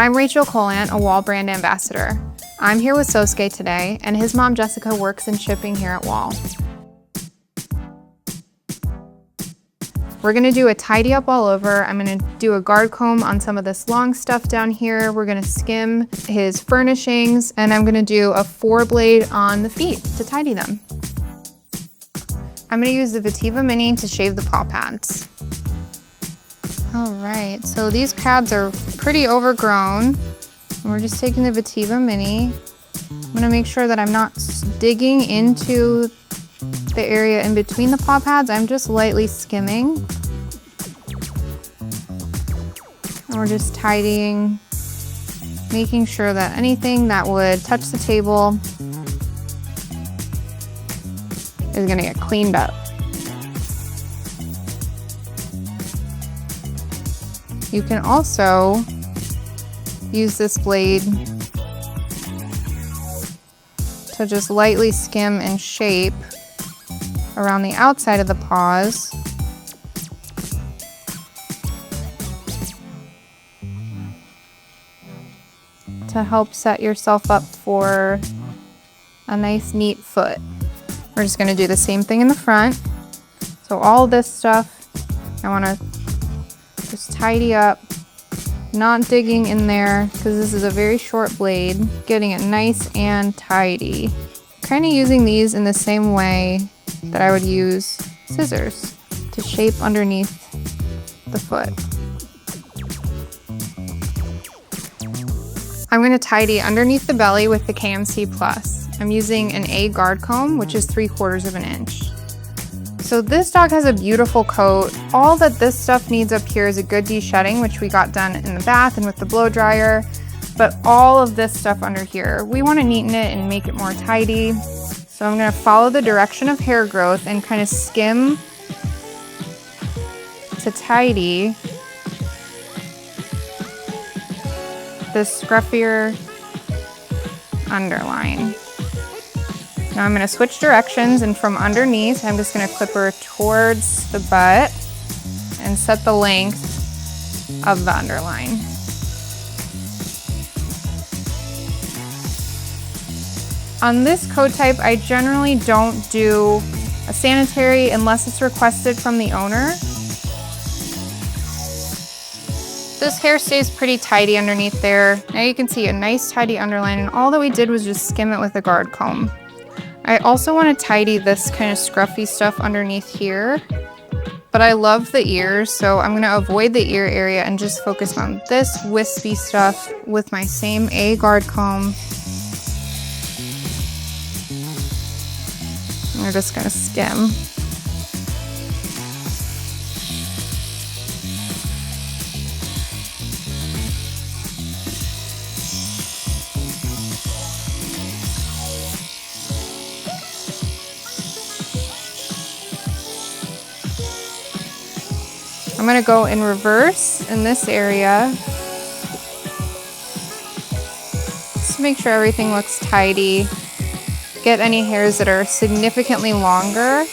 I'm Rachel Colant, a Wahl brand ambassador. I'm here with Soske today, and his mom Jessica works in shipping here at Wahl. We're gonna do a tidy up all over. I'm gonna do a guard comb on some of this long stuff down here. We're gonna skim his furnishings, and I'm gonna do a 4-blade on the feet to tidy them. I'm gonna use the Vtiva Mini to shave the paw pads. All right, so these pads are pretty overgrown. We're just taking the Vtiva Mini. I'm gonna make sure that I'm not digging into the area in between the paw pads. I'm just lightly skimming. And we're just tidying, making sure that anything that would touch the table is gonna get cleaned up. You can also use this blade to just lightly skim and shape around the outside of the paws. To help set yourself up for a nice, neat foot. We're just gonna do the same thing in the front. So all this stuff, I wanna just tidy up, not digging in there because this is a very short blade, getting it nice and tidy. Kind of using these in the same way that I would use scissors to shape underneath the foot. I'm going to tidy underneath the belly with the KMC Plus. I'm using an A guard comb, which is 3/4 of an inch. So this dog has a beautiful coat. All that this stuff needs up here is a good de-shedding, which we got done in the bath and with the blow dryer. But all of this stuff under here, we want to neaten it and make it more tidy. So I'm going to follow the direction of hair growth and kind of skim to tidy this scruffier underline. Now I'm going to switch directions, and from underneath I'm just going to clip her towards the butt and set the length of the underline. On this coat type, I generally don't do a sanitary unless it's requested from the owner. This hair stays pretty tidy underneath there. Now you can see a nice tidy underline, and all that we did was just skim it with a guard comb. I also want to tidy this kind of scruffy stuff underneath here, but I love the ears, so I'm going to avoid the ear area and just focus on this wispy stuff with my same A guard comb. And we're just going to skim. I'm going to go in reverse in this area. Just make sure everything looks tidy. Get any hairs that are significantly longer.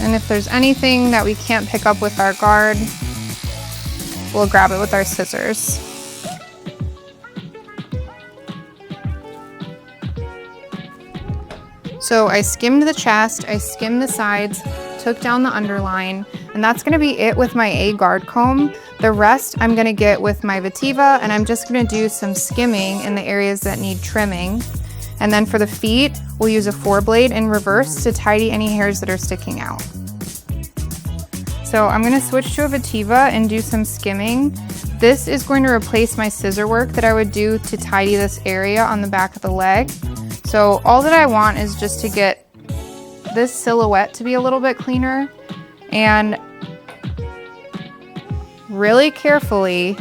And if there's anything that we can't pick up with our guard, we'll grab it with our scissors. So I skimmed the chest, I skimmed the sides, took down the underline, and that's gonna be it with my A guard comb. The rest I'm gonna get with my Vtiva, and I'm just gonna do some skimming in the areas that need trimming. And then for the feet, we'll use a 4-blade in reverse to tidy any hairs that are sticking out. So I'm gonna switch to a Vtiva and do some skimming. This is going to replace my scissor work that I would do to tidy this area on the back of the leg. So all that I want is just to get this silhouette to be a little bit cleaner, and really carefully,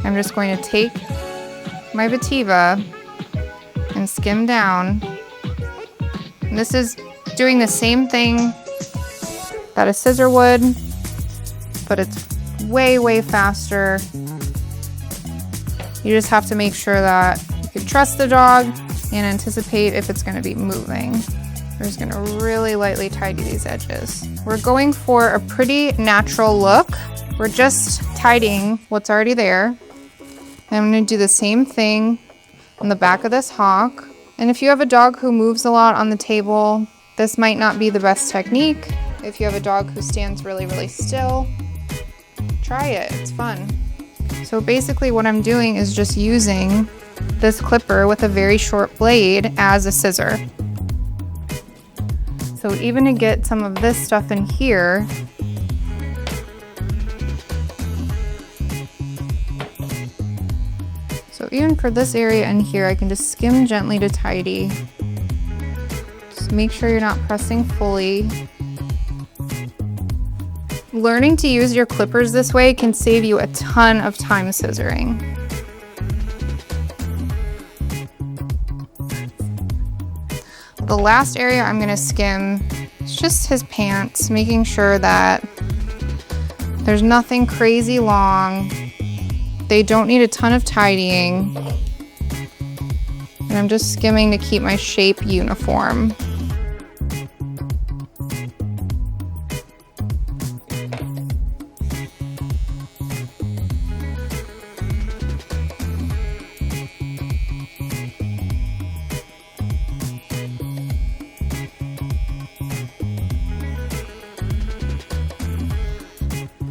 I'm just going to take my Vtiva and skim down. And this is doing the same thing that a scissor would, but it's way, way faster. You just have to make sure that You trust the dog and anticipate if it's gonna be moving. We're just gonna really lightly tidy these edges. We're going for a pretty natural look. We're just tidying what's already there. And I'm gonna do the same thing on the back of this hawk. And if you have a dog who moves a lot on the table, this might not be the best technique. If you have a dog who stands really, really still, try it, it's fun. So basically what I'm doing is just using this clipper with a very short blade as a scissor. So even to get some of this stuff in here, so even for this area in here, I can just skim gently to tidy. Just make sure you're not pressing fully. Learning to use your clippers this way can save you a ton of time scissoring. The last area I'm gonna skim is just his pants, making sure that there's nothing crazy long. They don't need a ton of tidying. And I'm just skimming to keep my shape uniform.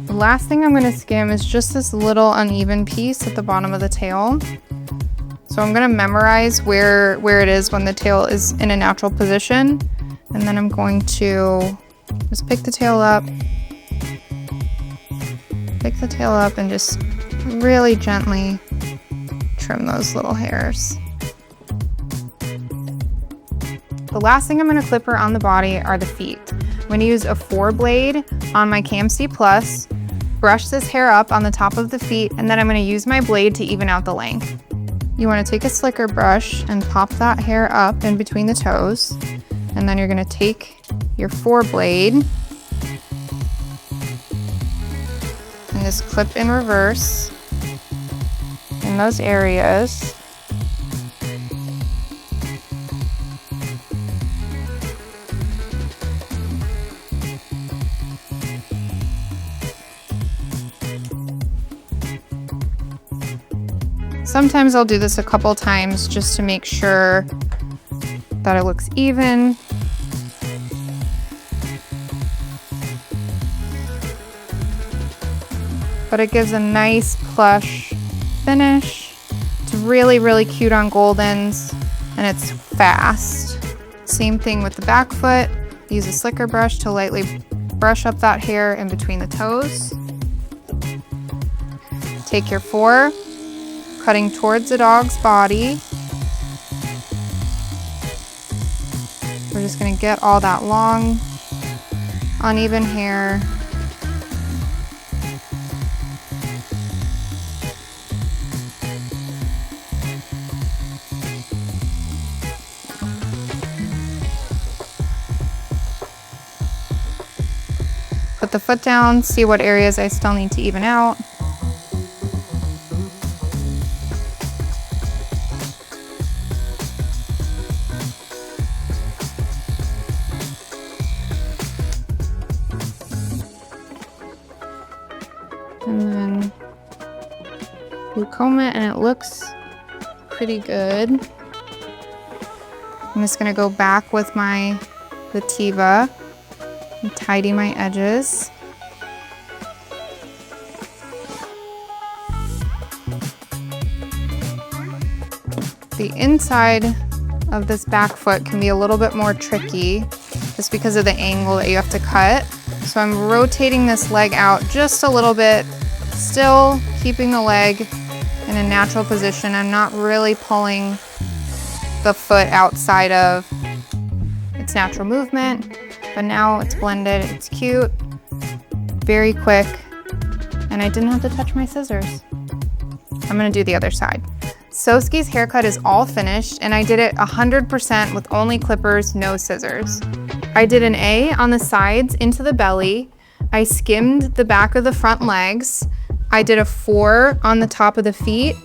The last thing I'm gonna skim is just this little uneven piece at the bottom of the tail. So I'm gonna memorize where it is when the tail is in a natural position. And then I'm going to just pick the tail up and just really gently trim those little hairs. The last thing I'm gonna clipper on the body are the feet. I'm gonna use a 4 blade on my KMC Plus, brush this hair up on the top of the feet, and then I'm gonna use my blade to even out the length. You wanna take a slicker brush and pop that hair up in between the toes, and then you're gonna take your 4 blade and just clip in reverse in those areas. Sometimes I'll do this a couple times just to make sure that it looks even. But it gives a nice plush finish. It's really, really cute on Goldens, and it's fast. Same thing with the back foot. Use a slicker brush to lightly brush up that hair in between the toes. Take your 4, cutting towards the dog's body. We're just gonna get all that long, uneven hair. Put the foot down, see what areas I still need to even out. And then you comb it and it looks pretty good. I'm just gonna go back with my Lativa and tidy my edges. The inside of this back foot can be a little bit more tricky just because of the angle that you have to cut. So I'm rotating this leg out just a little bit, still keeping the leg in a natural position. I'm not really pulling the foot outside of its natural movement, but now it's blended, it's cute, very quick, and I didn't have to touch my scissors. I'm gonna do the other side. Soske's haircut is all finished, and I did it 100% with only clippers, no scissors. I did an A on the sides into the belly. I skimmed the back of the front legs. I did a 4 on the top of the feet,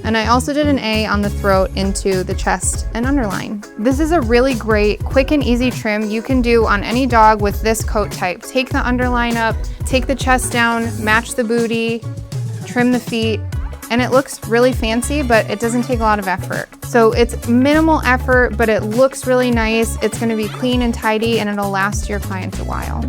And I also did an A on the throat into the chest and underline. This is a really great, quick and easy trim you can do on any dog with this coat type. Take the underline up, take the chest down, match the booty, trim the feet, and it looks really fancy, but it doesn't take a lot of effort. So it's minimal effort, but it looks really nice. It's gonna be clean and tidy, and it'll last your clients a while.